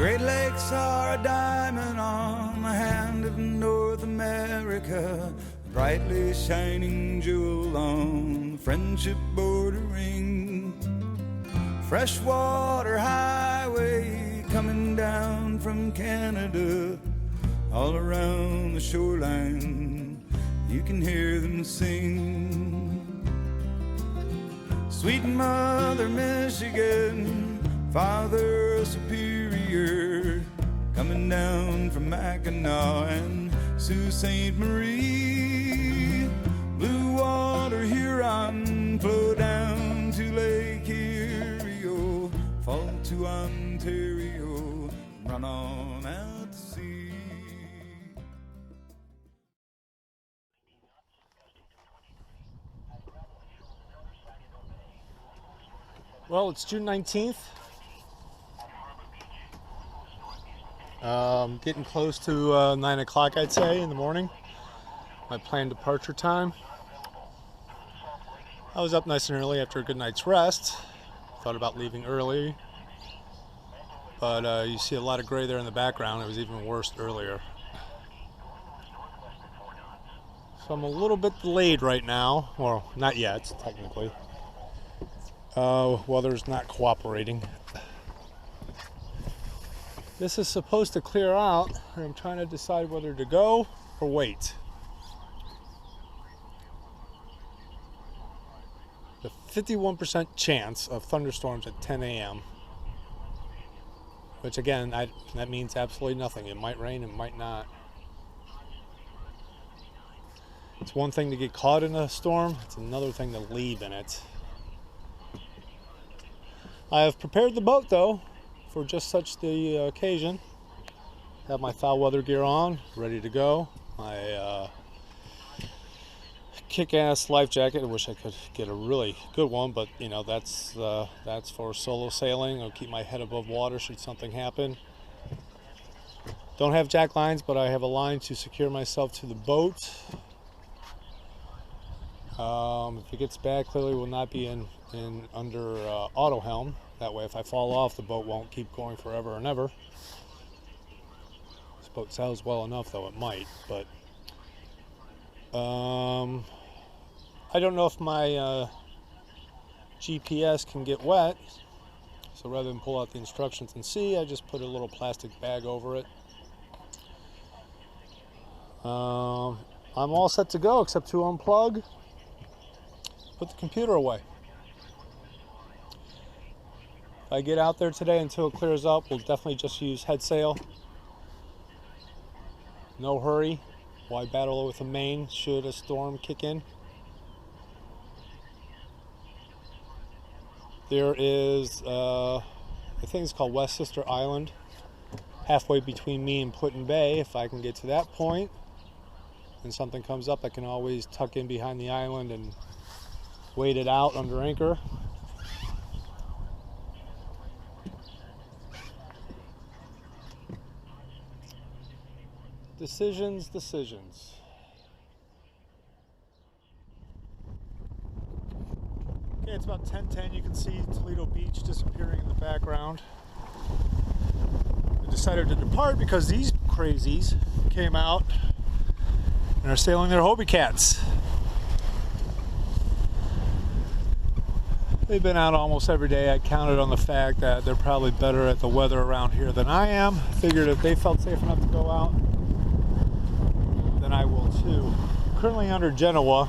Great Lakes are a diamond on the hand of North America, a brightly shining jewel on the friendship bordering. Freshwater highway coming down from Canada, all around the shoreline you can hear them sing. Sweet Mother Michigan, Father Superior, coming down from Mackinac and Sault Ste. Marie. Blue water Huron, flow down to Lake Erie, oh, fall to Ontario, run on out to sea. Well, it's June 19th. Getting close to 9 o'clock, I'd say, in the morning. My planned departure time. I was up nice and early after a good night's rest. Thought about leaving early, but you see a lot of gray there in the background. It was even worse earlier. So I'm a little bit delayed right now. Well, not yet, technically. Weather's not cooperating. This is supposed to clear out, and I'm trying to decide whether to go or wait. The 51% chance of thunderstorms at 10 a.m. Which again, that means absolutely nothing. It might rain, it might not. It's one thing to get caught in a storm, it's another thing to leave in it. I have prepared the boat though, for just such the occasion. Have my foul weather gear on, ready to go. My kick-ass life jacket. I wish I could get a really good one, but you know that's for solo sailing. I'll keep my head above water should something happen. Don't have jack lines, but I have a line to secure myself to the boat. If it gets bad, clearly will not be in under auto helm. That way, if I fall off, the boat won't keep going forever and ever. This boat sails well enough, though it might. But I don't know if my GPS can get wet. So rather than pull out the instructions and see, I just put a little plastic bag over it. I'm all set to go except to unplug, put the computer away. If I get out there today until it clears up, we'll definitely just use head sail. No hurry. Why battle with a main should a storm kick in? There is, I think it's called West Sister Island, halfway between me and Put-in Bay. If I can get to that point and something comes up, I can always tuck in behind the island and wait it out under anchor. Decisions. Okay, it's about 10:10. You can see Toledo Beach disappearing in the background. I decided to depart because these crazies came out and are sailing their Hobie Cats. They've been out almost every day. I counted on the fact that they're probably better at the weather around here than I am. Figured if they felt safe enough to go out, then I will too. Currently under Genoa.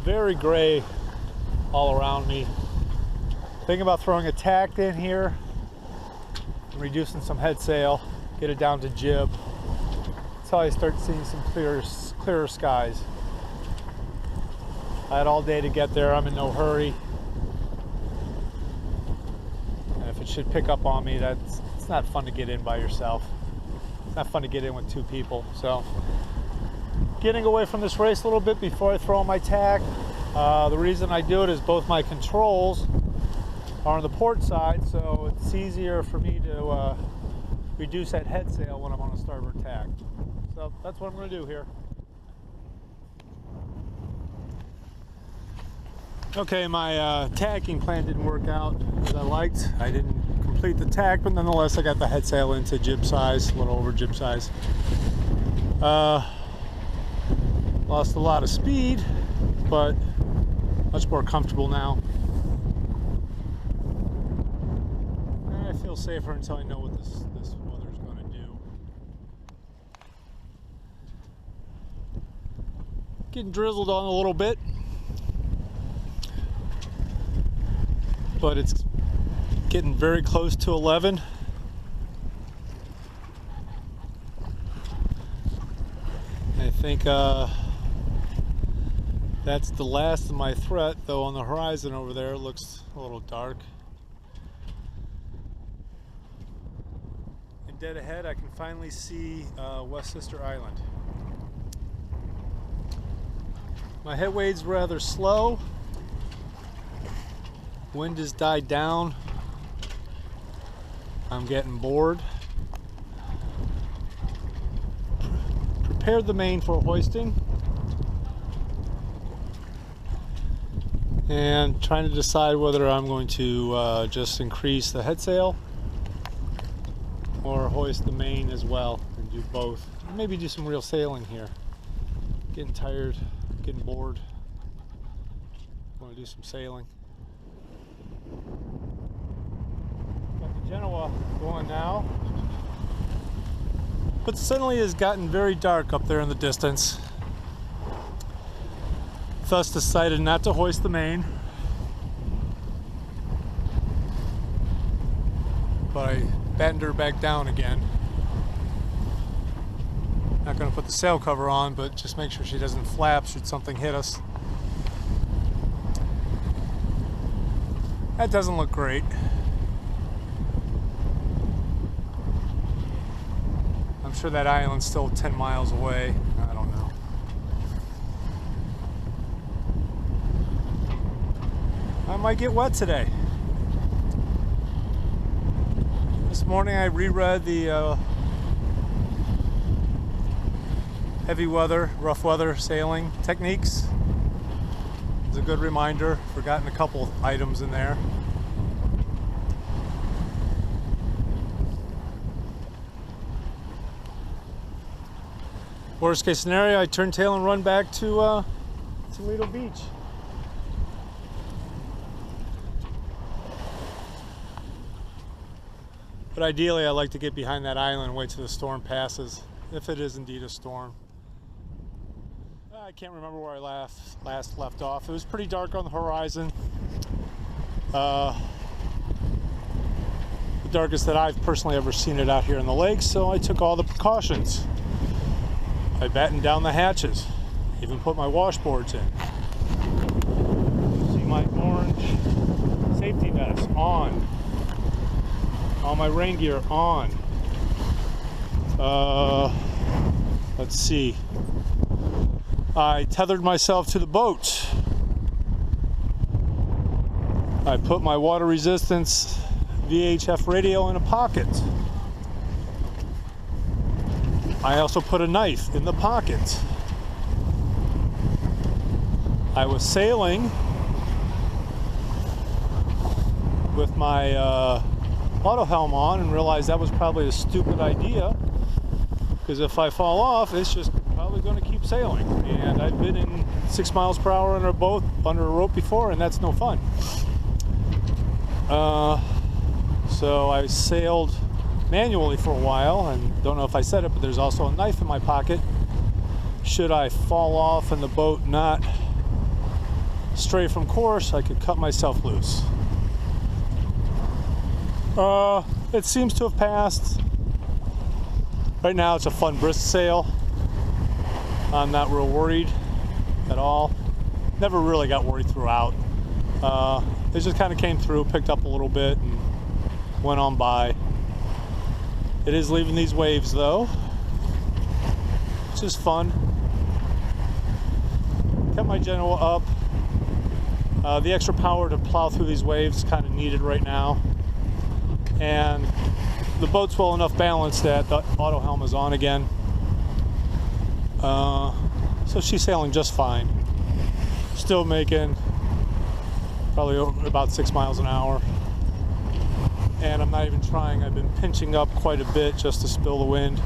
Very gray all around me. Thinking about throwing a tack in here, reducing some head sail, get it down to jib. That's how I start seeing some clearer skies. I had all day to get there. I'm in no hurry. And if it should pick up on me, it's not fun to get in by yourself. It's not fun to get in with two people. So getting away from this race a little bit before I throw on my tack. The reason I do it is both my controls are on the port side, so it's easier for me to reduce that head sail when I'm on a starboard tack. So that's what I'm going to do here. Okay, my tacking plan didn't work out as I liked. I didn't complete the tack, but nonetheless I got the head sail into jib size, a little over jib size. Lost a lot of speed, but much more comfortable now. And I feel safer until I know what this weather's going to do. Getting drizzled on a little bit, but it's getting very close to 11. I think that's the last of my threat, though on the horizon over there it looks a little dark. And dead ahead I can finally see West Sister Island. My headway's rather slow. Wind has died down. I'm getting bored. Prepared the main for hoisting. And trying to decide whether I'm going to just increase the head sail or hoist the main as well and do both. Maybe do some real sailing here. Getting tired, getting bored. Want to do some sailing. Got the Genoa going now. But suddenly it has gotten very dark up there in the distance. Thus decided not to hoist the main. But I battened her back down again. Not going to put the sail cover on, but just make sure she doesn't flap should something hit us. That doesn't look great. I'm sure that island's still 10 miles away. I don't know. I might get wet today. This morning I reread the heavy weather, rough weather sailing techniques. It's a good reminder. Forgotten a couple items in there. Worst case scenario, I turn tail and run back to Toledo Beach. But ideally, I like to get behind that island and wait till the storm passes, if it is indeed a storm. I can't remember where I last left off. It was pretty dark on the horizon. The darkest that I've personally ever seen it out here in the lake, so I took all the precautions. I battened down the hatches, even put my washboards in. See my orange safety vest on. All my rain gear on. Let's see. I tethered myself to the boat. I put my water resistance VHF radio in a pocket. I also put a knife in the pocket. I was sailing with my auto helm on and realized that was probably a stupid idea, because if I fall off, it's just probably going to keep sailing. And I've been in 6 miles per hour on a boat under a rope before, and that's no fun. So I sailed manually for a while, and don't know if I said it, but there's also a knife in my pocket. Should I fall off and the boat not stray from course, I could cut myself loose. It seems to have passed. Right now it's a fun brisk sail. I'm not real worried at all. Never really got worried throughout. It just kind of came through, picked up a little bit, and went on by. It is leaving these waves though, which is fun. Kept my Genoa up. The extra power to plow through these waves is kind of needed right now. And the boat's well enough balanced that the auto helm is on again. So she's sailing just fine. Still making probably over about 6 miles an hour. And I'm not even trying. I've been pinching up quite a bit just to spill the wind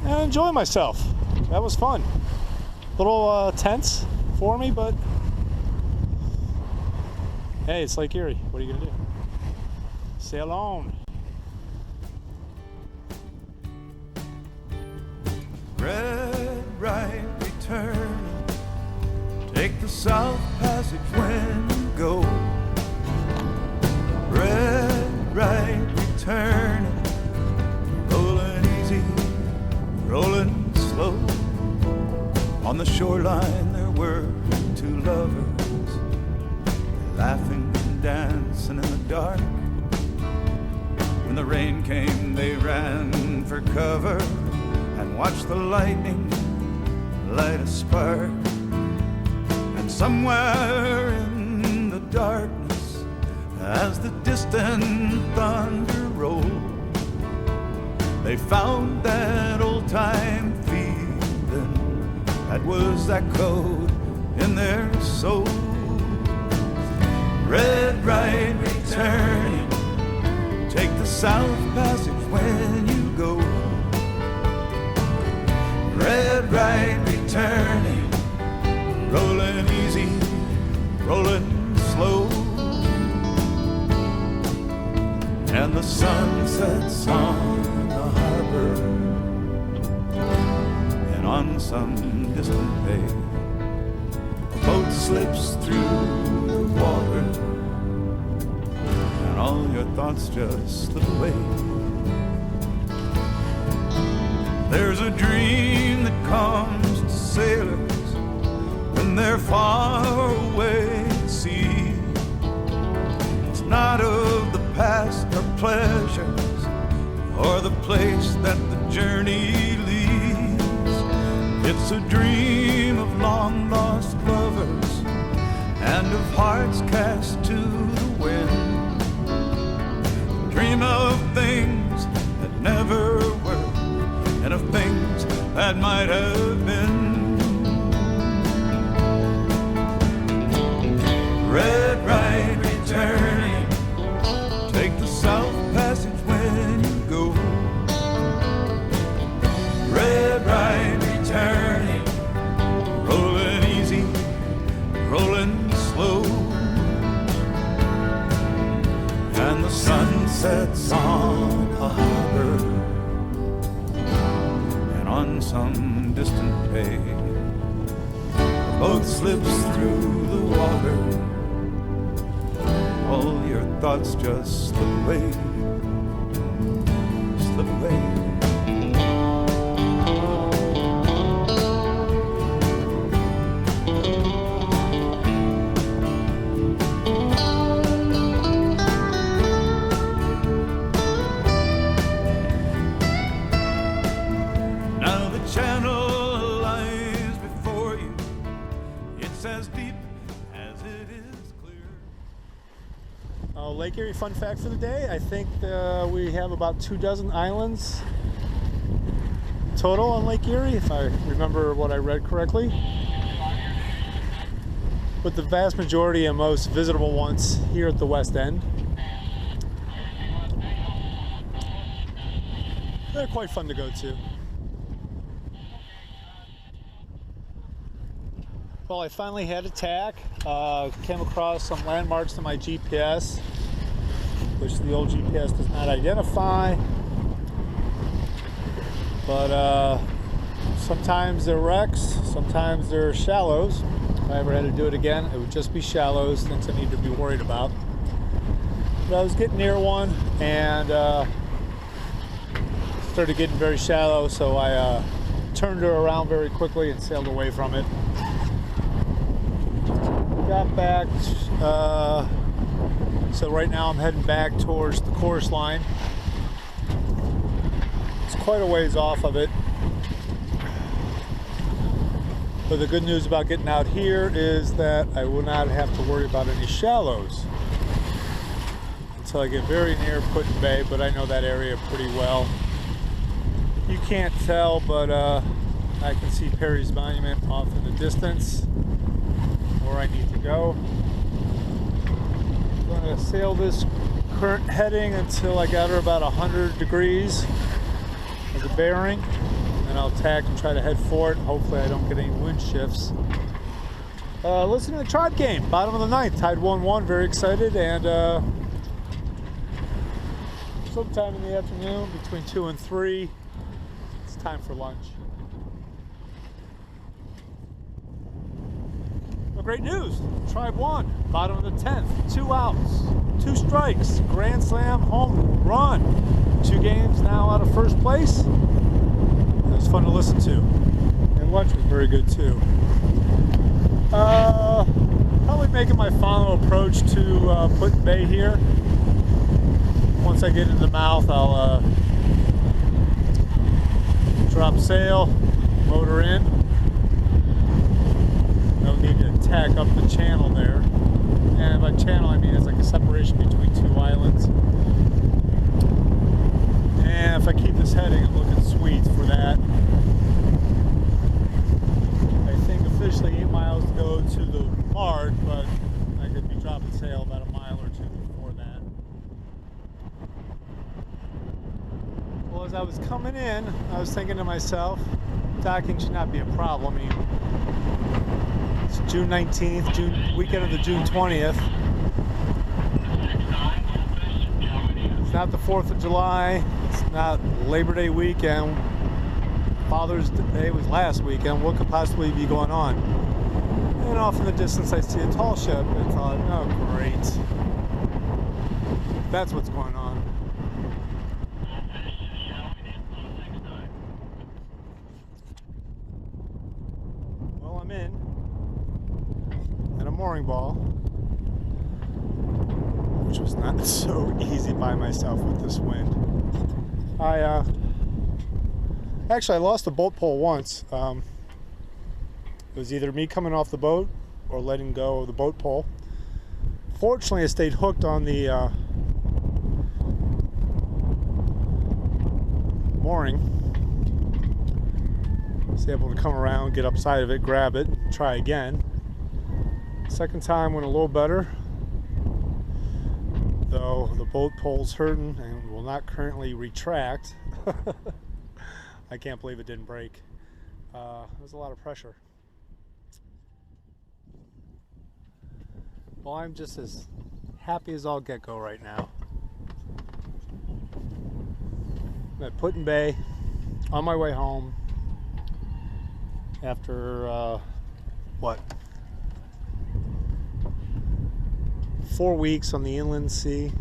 and enjoy myself. That was fun. A little tense for me, but hey, it's Lake Erie. What are you gonna do? Sail on. Red right return, take the South Passage when you go. Red right return, rolling easy, rolling slow. On the shoreline there were two lovers, laughing and dancing in the dark. When the rain came they ran for cover and watched the lightning light a spark. And somewhere in the darkness, as the distant thunder rolled, they found that old-time feeling that was echoed in their souls. Red right returning, take the South Passage when you go. Red right returning, rolling easy, rolling slow. And the sun sets on the harbor, and on some distant bay, a boat slips through the water, and all your thoughts just slip away. There's a dream that comes to sailors when they're far away at sea. It's not of the past or pleasures or the place that the journey leads. It's a dream of long lost lovers and of hearts cast to the wind. Dream of things that never were, and of things that might have been. Red right returning, take the South Passage when you go. Red right returning, rolling easy, rolling slow. And the sun sets on a harbor, on some distant bay, a boat slips through the water, all your thoughts just slip away, slip away. Lake Erie fun fact for the day. I think we have about 24 islands total on Lake Erie, if I remember what I read correctly. With the vast majority and most visitable ones here at the west end. They're quite fun to go to. Well, I finally had a tack. Came across some landmarks on my GPS, which the old GPS does not identify. But sometimes they're wrecks, sometimes they're shallows. If I ever had to do it again, it would just be shallows, things I need to be worried about. But I was getting near one and started getting very shallow, so I turned her around very quickly and sailed away from it. Got back, so right now I'm heading back towards the course line. It's quite a ways off of it. But the good news about getting out here is that I will not have to worry about any shallows until I get very near Put-in Bay, but I know that area pretty well. You can't tell, but I can see Perry's Monument off in the distance. where I need to go. I'm going to sail this current heading until I got her about 100 degrees as a bearing, and I'll tack and try to head for it. Hopefully I don't get any wind shifts. Listening to the Tribe game, bottom of the ninth, tied 1-1, very excited, and sometime in the afternoon between 2 and 3, it's time for lunch. Well, great news, Tribe won, bottom of the 10th, 2 outs, 2 strikes, grand slam, home run, 2 games now out of first place. It was fun to listen to, and lunch was very good too. Probably making my final approach to Put-in-Bay here. Once I get into the mouth, I'll drop sail, motor in. No need to tack up the channel there. And by channel, I mean it's like a separation between 2 islands. And if I keep this heading, I'm looking sweet for that. I think officially 8 miles to go to the Mard, but I could be dropping sail about a mile or 2 before that. Well, as I was coming in, I was thinking to myself, docking should not be a problem. I mean, it's June 19th, weekend of the June 20th. It's not the 4th of July. It's not Labor Day weekend. Father's Day was last weekend. What could possibly be going on? And off in the distance, I see a tall ship. I thought, oh, great. That's what's going on. Well, I'm in. And a mooring ball, which was not so easy by myself with this wind. Actually, I lost the boat pole once. It was either me coming off the boat or letting go of the boat pole. Fortunately, I stayed hooked on the mooring. I was able to come around, get upside of it, grab it, and try again. Second time went a little better, though the boat pole's hurting and will not currently retract. I can't believe it didn't break. There's a lot of pressure. Well, I'm just as happy as I'll get-go right now. I'm at Put-in-Bay, on my way home after, 4 weeks on the inland sea.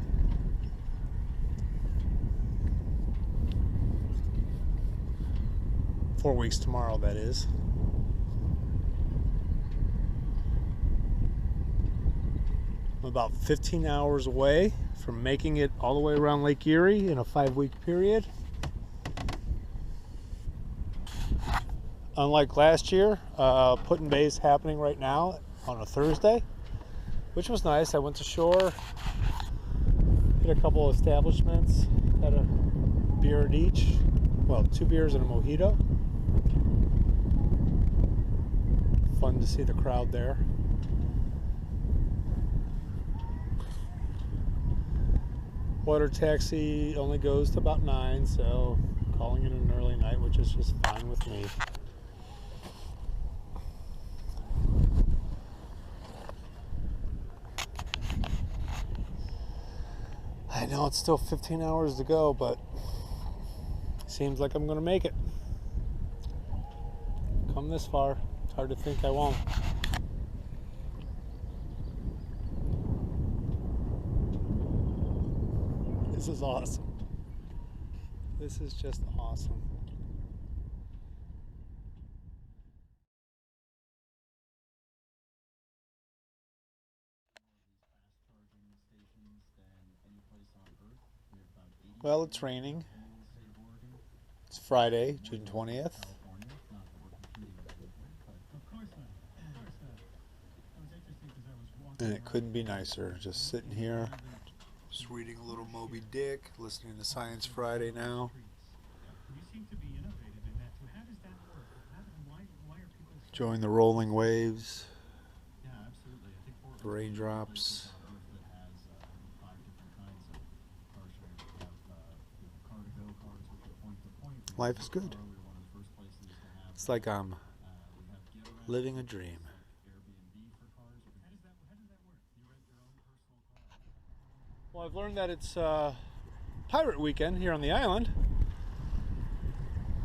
Four weeks tomorrow, that is. I'm about 15 hours away from making it all the way around Lake Erie in a 5-week period. Unlike last year, Put-in-Bay is happening right now on a Thursday, which was nice. I went to shore, hit a couple of establishments, had a beer at each. Well, 2 beers and a mojito. Fun to see the crowd there. Water taxi only goes to about 9, so calling it an early night, which is just fine with me. I know it's still 15 hours to go, but seems like I'm gonna make it. Come this far, it's hard to think I won't. This is awesome. This is just awesome. Well, it's raining. It's Friday, June 20th. And it couldn't be nicer. Just sitting here, just reading a little Moby Dick, listening to Science Friday now. Enjoying the rolling waves. Raindrops. Life is good. It's like I'm living a dream. Well, I've learned that it's pirate weekend here on the island.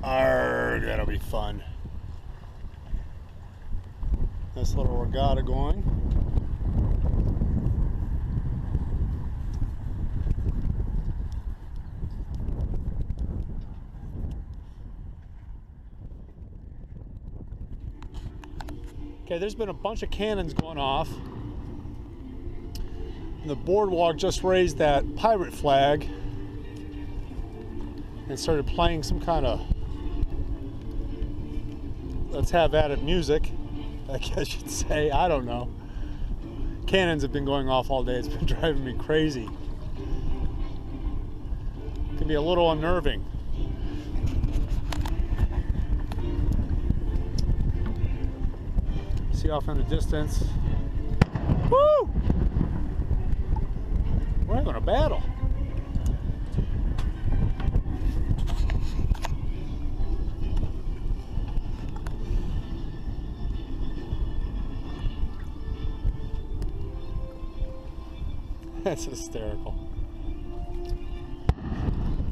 Arrgh, that'll be fun. Nice little regatta going. Okay, there's been a bunch of cannons going off. And the boardwalk just raised that pirate flag and started playing some kind of let's have at it music, I guess you'd say. I don't know. Cannons have been going off all day. It's been driving me crazy. It can be a little unnerving. See off in the distance. Woo! We're having a battle. That's hysterical.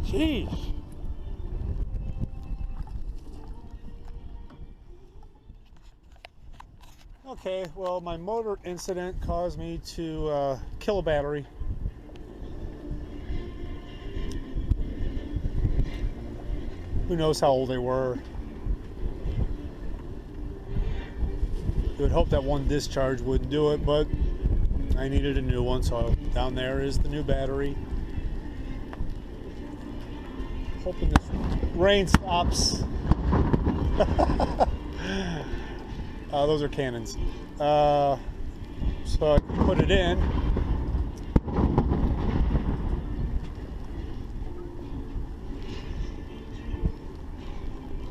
Jeez. Okay, well, my motor incident caused me to kill a battery. Who knows how old they were. You would hope that one discharge wouldn't do it, but I needed a new one, so down there is the new battery. Hoping this rain stops. Those are cannons. So I can put it in.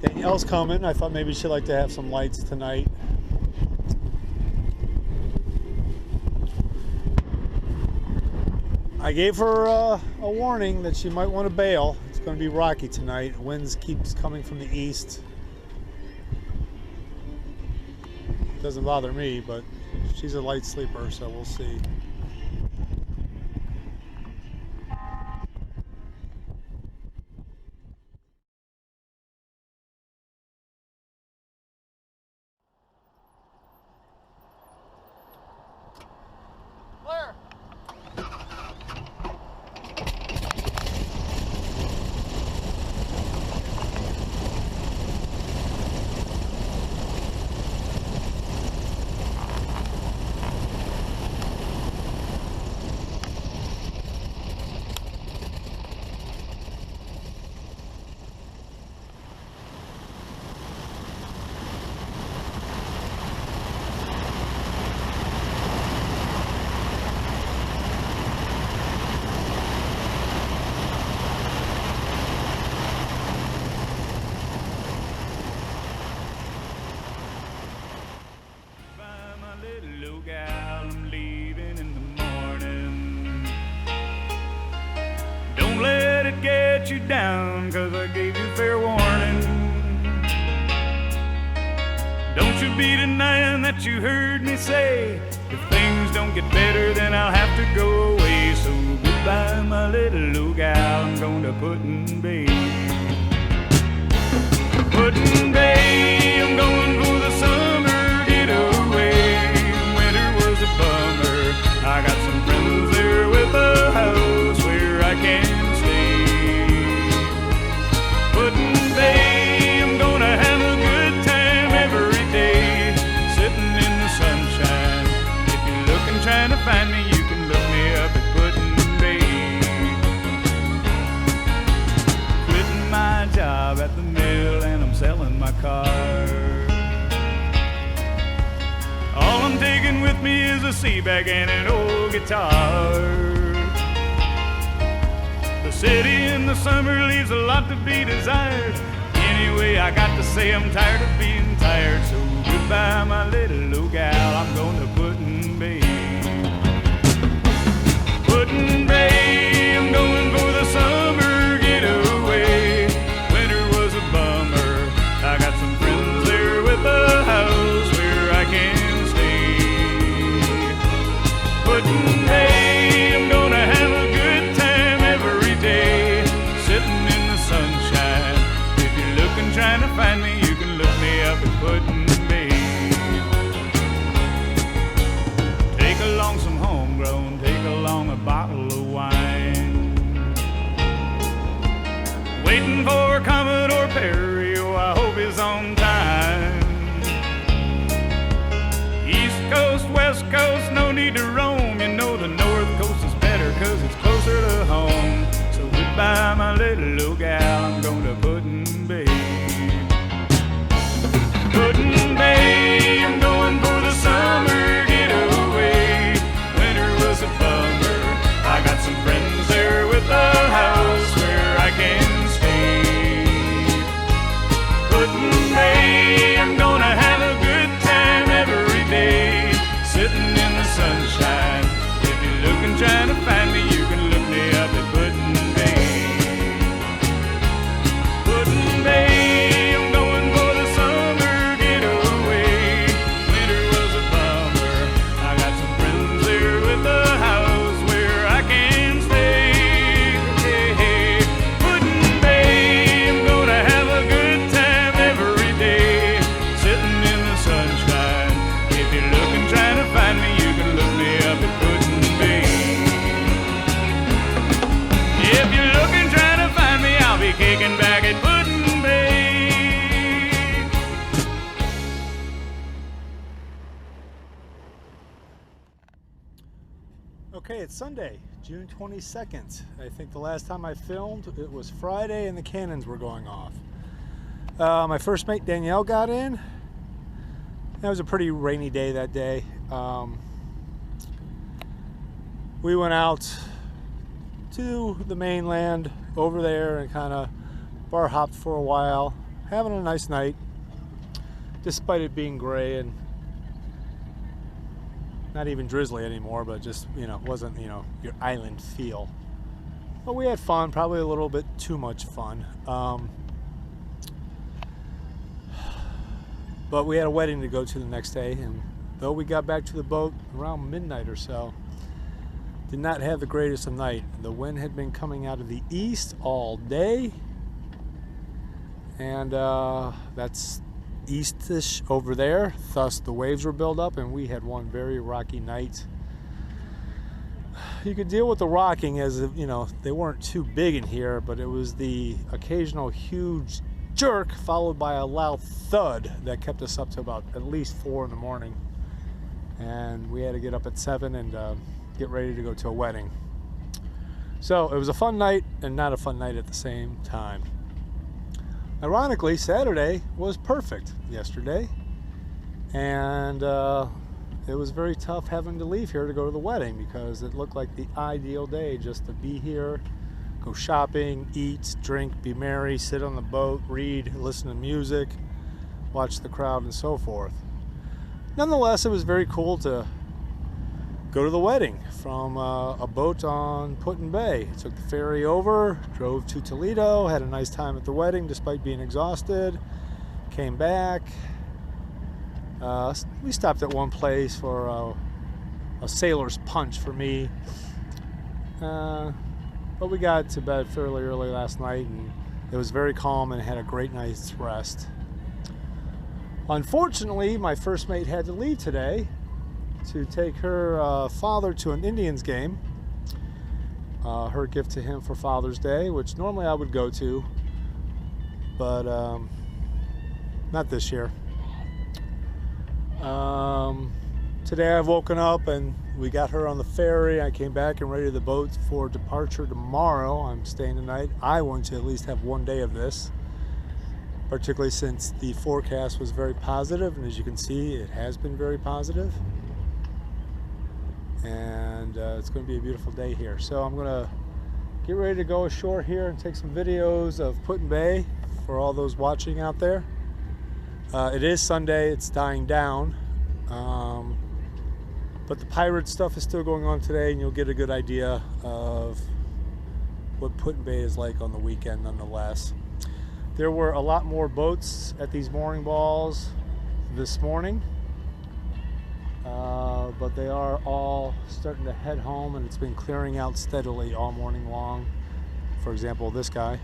Danielle's coming. I thought maybe she'd like to have some lights tonight. I gave her a warning that she might want to bail. It's going to be rocky tonight. Winds keeps coming from the east. Doesn't bother me, but she's a light sleeper, so we'll see. Claire! You down, 'cause I gave you fair warning. Don't you be denying that you heard me say, if things don't get better, then I'll have to go away. So goodbye, my little gal, I'm gonna put in bay. Put in bay, I'm going for the summer getaway. Winter was a bummer. I got some friends there with a house where I can I'm gonna have a good time every day, sitting in the sunshine. If you're looking, trying to find me, you can look me up at Puddin' Bay. Quitting my job at the mill and I'm selling my car. All I'm taking with me is a sea bag and an old guitar. The city in the summer leaves a lot to be desired. Anyway, I got to say I'm tired of being tired. So goodbye, my little gal, I'm going to Puddin' Bay. trying to find me, you can look me up at Put-in-Bay. Take along some homegrown, take along a bottle of wine. Waiting for Commodore Perry, oh, I hope he's on time. East Coast, West Coast, no need to roam. You know the North Coast is better 'cause it's closer to home. So goodbye, my little gal, I'm going to Put-in-Bay. Put-in-Bay, I'm going for the summer getaway. Winter was a bummer, I got some friends there with a house where I can stay. Put-in-Bay, I'm gonna have a good time every day, sitting in the sunshine. If you're looking, trying to find me, you can look me up at Put-in-Bay. Put-in-Bay, I'm going for the summer getaway. Winter was a bummer, I got some friends there with a house where I can stay. Hey, hey. Put-in-Bay, I'm gonna have a good time every day, sitting in the sunshine. If you're looking, trying to find me, you can look me up at Put-in-Bay. If you're looking, trying to find me, I'll be kicking back at Put-in-Bay. Okay, it's Sunday, June 22nd. I think the last time I filmed, it was Friday and the cannons were going off. My first mate, Danielle, got in. It was a pretty rainy day that day. We went out to the mainland over there and kind of bar hopped for a while, having a nice night, despite it being gray and not even drizzly anymore, but just, wasn't, your island feel. But we had fun, probably a little bit too much fun. But we had a wedding to go to the next day, and though we got back to the boat around midnight or so, did not have the greatest of night. The wind had been coming out of the east all day, and that's eastish over there, thus the waves were built up, and we had one very rocky night. You could deal with the rocking as if, they weren't too big in here, but it was the occasional huge jerk followed by a loud thud that kept us up to about at least 4 in the morning, and we had to get up at 7 and get ready to go to a wedding. So it was a fun night and not a fun night at the same time. Ironically, Saturday was perfect yesterday, and it was very tough having to leave here to go to the wedding because it looked like the ideal day just to be here, go shopping, eat, drink, be merry, sit on the boat, read, listen to music, watch the crowd, and so forth. Nonetheless, it was very cool to go to the wedding from a boat on Put-in-Bay. Took the ferry over, drove to Toledo, had a nice time at the wedding despite being exhausted, came back. We stopped at one place for a sailor's punch for me, but we got to bed fairly early last night, and it was very calm and had a great night's rest. Unfortunately, my first mate had to leave today to take her father to an Indians game. Her gift to him for Father's Day, which normally I would go to, but not this year. Today I've woken up and we got her on the ferry. I came back and ready the boat for departure tomorrow. I'm staying tonight. I want to at least have one day of this, particularly since the forecast was very positive, and as you can see, it has been very positive. And it's going to be a beautiful day here. So I'm going to get ready to go ashore here and take some videos of Put-in-Bay for all those watching out there. It is Sunday, it's dying down, but the pirate stuff is still going on today, and you'll get a good idea of what Put-in-Bay is like on the weekend nonetheless. There were a lot more boats at these mooring balls this morning, but they are all starting to head home, and it's been clearing out steadily all morning long. For example, this guy.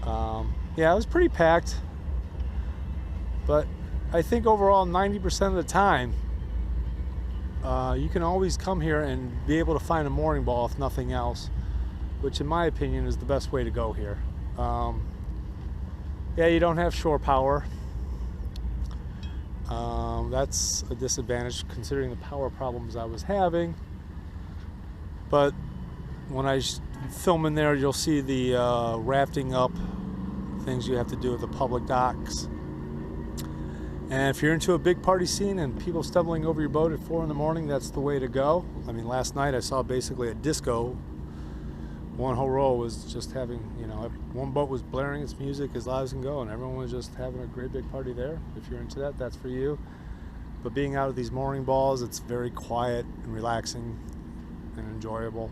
Yeah, it was pretty packed. But I think overall 90% of the time, you can always come here and be able to find a mooring ball if nothing else, which in my opinion is the best way to go here. Yeah, you don't have shore power. That's a disadvantage considering the power problems I was having. But when I film in there, you'll see the rafting up, things you have to do at the public docks. And if you're into a big party scene and people stumbling over your boat at 4 in the morning, that's the way to go. I mean, last night I saw basically a disco. One whole row was just having, one boat was blaring its music as loud as can go, and everyone was just having a great big party there. If you're into that, that's for you. But being out of these mooring balls, it's very quiet and relaxing and enjoyable.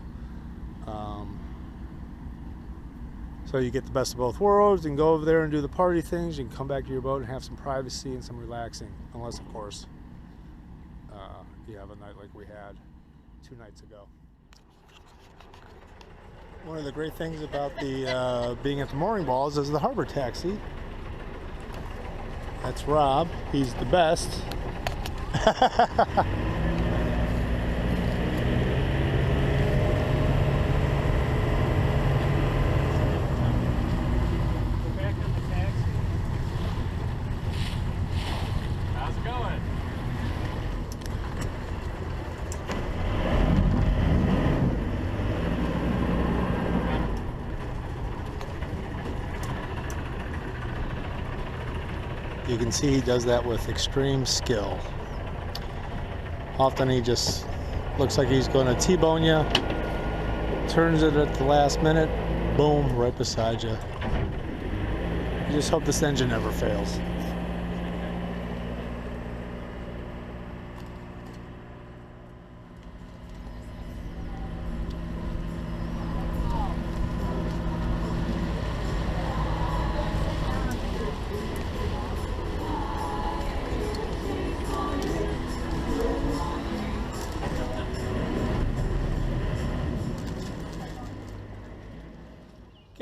So you get the best of both worlds. You can go over there and do the party things. You can come back to your boat and have some privacy and some relaxing. Unless, of course, you have a night like we had 2 nights ago. One of the great things about the being at the mooring balls is the harbor taxi. That's Rob. He's the best. You can see he does that with extreme skill. Often he just looks like he's going to T-bone you, turns it at the last minute, boom, right beside you. You just hope this engine never fails.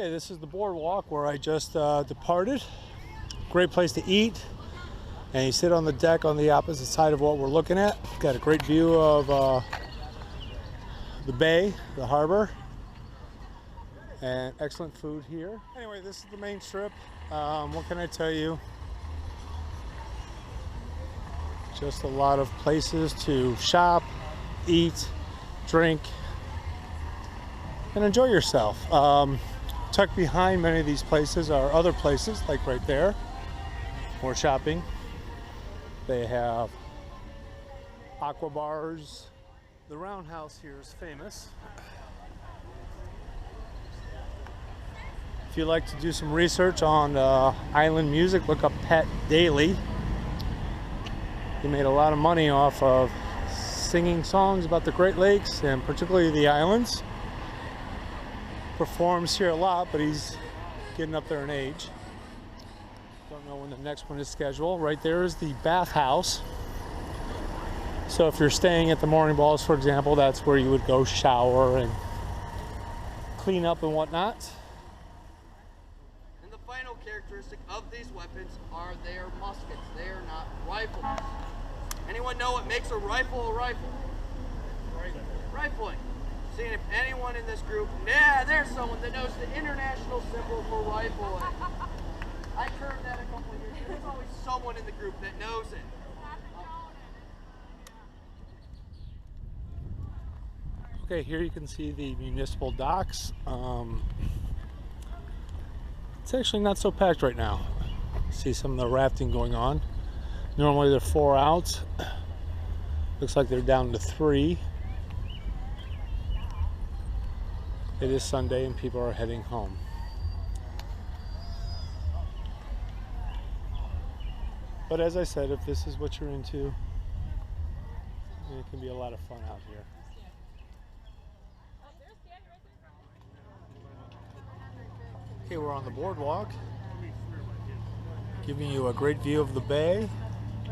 Okay, this is the boardwalk where I just departed. Great place to eat. And you sit on the deck on the opposite side of what we're looking at. Got a great view of the bay, the harbor. And excellent food here. Anyway, this is the main strip. What can I tell you? Just a lot of places to shop, eat, drink, and enjoy yourself. Tucked behind many of these places are other places, like right there, more shopping. They have aqua bars. The roundhouse here is famous. If you like to do some research on island music, look up Pat Daly. He made a lot of money off of singing songs about the Great Lakes and particularly the islands. Performs here a lot, but he's getting up there in age. Don't know when the next one is scheduled. Right there is the bathhouse. So if you're staying at the mooring balls, for example, that's where you would go shower and clean up and whatnot. And the final characteristic of these weapons are they are muskets. They are not rifles. Anyone know what makes a rifle a rifle? Rifling. Seeing if anyone in this group, yeah, there's someone that knows the international symbol for rifle. I curved that a couple of years ago. There's always someone in the group that knows it. Okay, here you can see the municipal docks. It's actually not so packed right now. See some of the rafting going on. Normally they're 4 out. Looks like they're down to 3. It is Sunday and people are heading home. But as I said, if this is what you're into, it can be a lot of fun out here. Okay, we're on the boardwalk, giving you a great view of the bay,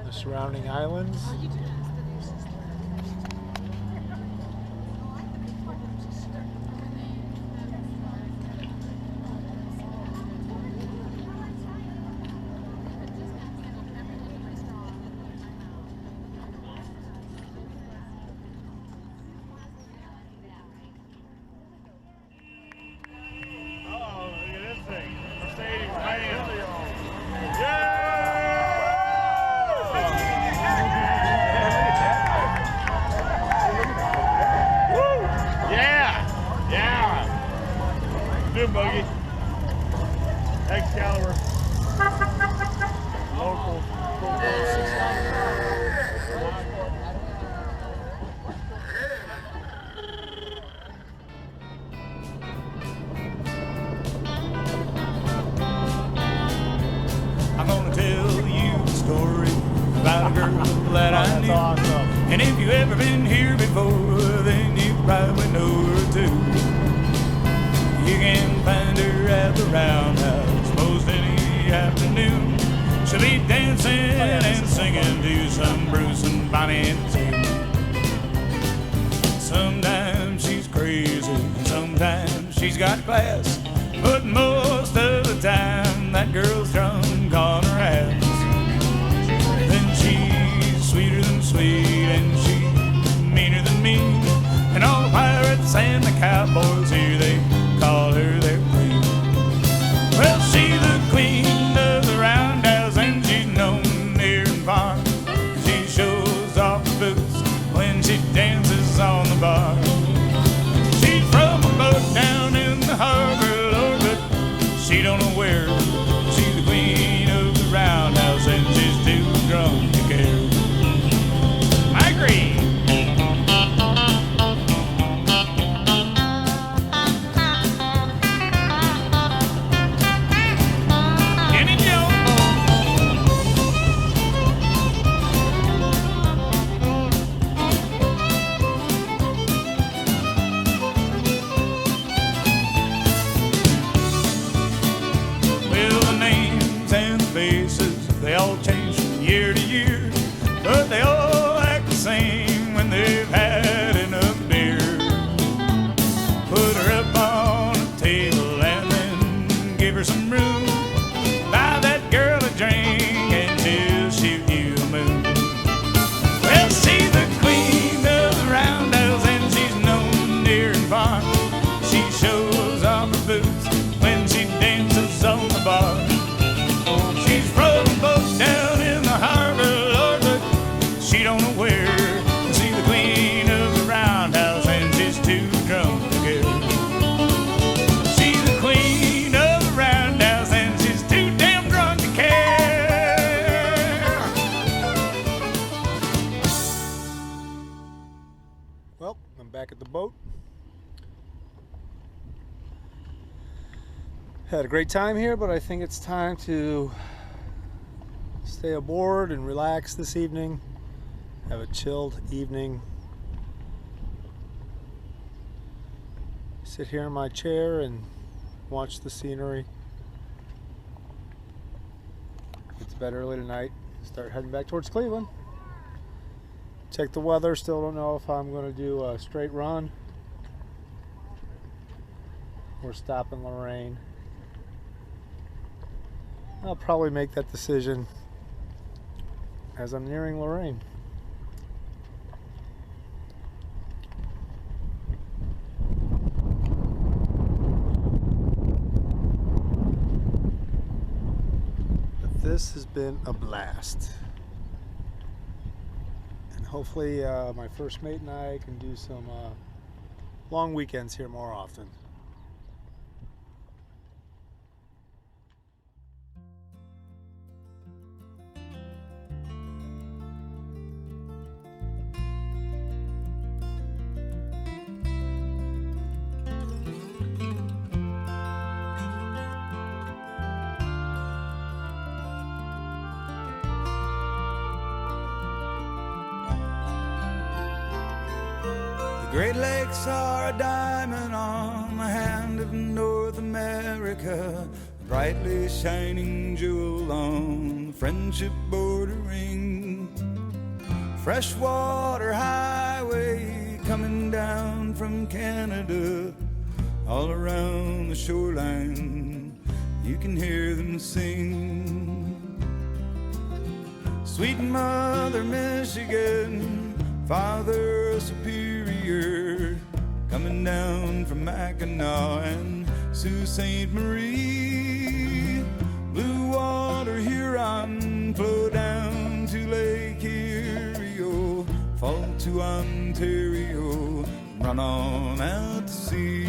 the surrounding islands. girl that I That's knew. awesome. And if you ever been here before, then you probably know her too. You can find her at the roundhouse most any afternoon. She'll be dancing and singing to some Bruce and Bonnie and Sue. Sometimes she's crazy, sometimes she's got class, but most of the time that girl's drunk on her ass. Then she's sweeter than sweet, and she's meaner than mean. And all the pirates and the cowboys here, they call her their queen. Well, she's the queen of the roundhouse, and she's known near and far. She shows off her boots when she dances on the bar. She's from a boat down in the harbor, Lord, but she don't know where. She's the queen of the roundhouse, and she's too drunk to care. I agree. Jenny Jones. Well, the names and the faces, they all change from year to year, but they all act the same when they've had enough beer. Put her up on a table and then give her some room. Buy that girl a drink and she'll shoot you a moon. Well, she's the queen of the roundhouse, and she's known near and far. She shows off her boots when she dances on the bar. She's from a boat down in the harbor, Lord, but she don't know where. She's the queen of the roundhouse, and she's too drunk to care. She's the queen of the roundhouse, and she's too damn drunk to care. Well, I'm back at the boat. Had a great time here, but I think it's time to stay aboard and relax this evening. Have a chilled evening. Sit here in my chair and watch the scenery. Get to bed early tonight. Start heading back towards Cleveland. Check the weather. Still don't know if I'm going to do a straight run or stop in Lorraine. I'll probably make that decision as I'm nearing Lorraine. But this has been a blast. And hopefully my first mate and I can do some long weekends here more often. The Great Lakes are a diamond on the hand of North America, a brightly shining jewel on the friendship bordering. Freshwater highway coming down from Canada, all around the shoreline you can hear them sing. Sweet Mother Michigan, Father Superior, coming down from Mackinac and Sault Ste. Marie. Blue water Huron, flow down to Lake Erie, fall to Ontario, run on out to sea.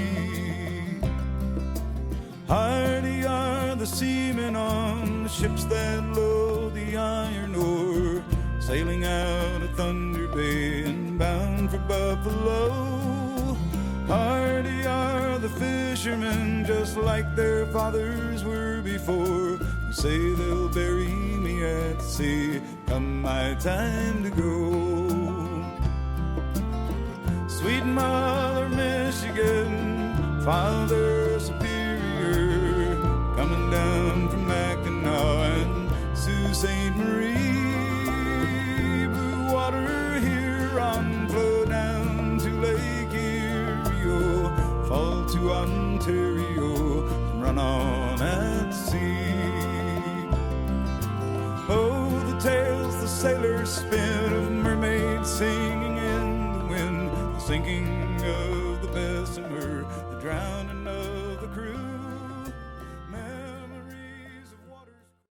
Hardy are the seamen on the ships that load the iron ore, sailing out of Thunder Bay and bound for Buffalo. Hardy are the fishermen, just like their fathers were before, who say they'll bury me me at sea, come my time to go. Sweet Mother Michigan, Father Superior, coming down from Mackinac and Sault Ste. Marie. Blue water Huron, flow down to Lake Erie, oh, fall to Ontario, run on at sea. Oh, the tales the sailors spin of mermaids singing in the wind, the sinking of the Bessemer, the drowning of the crew.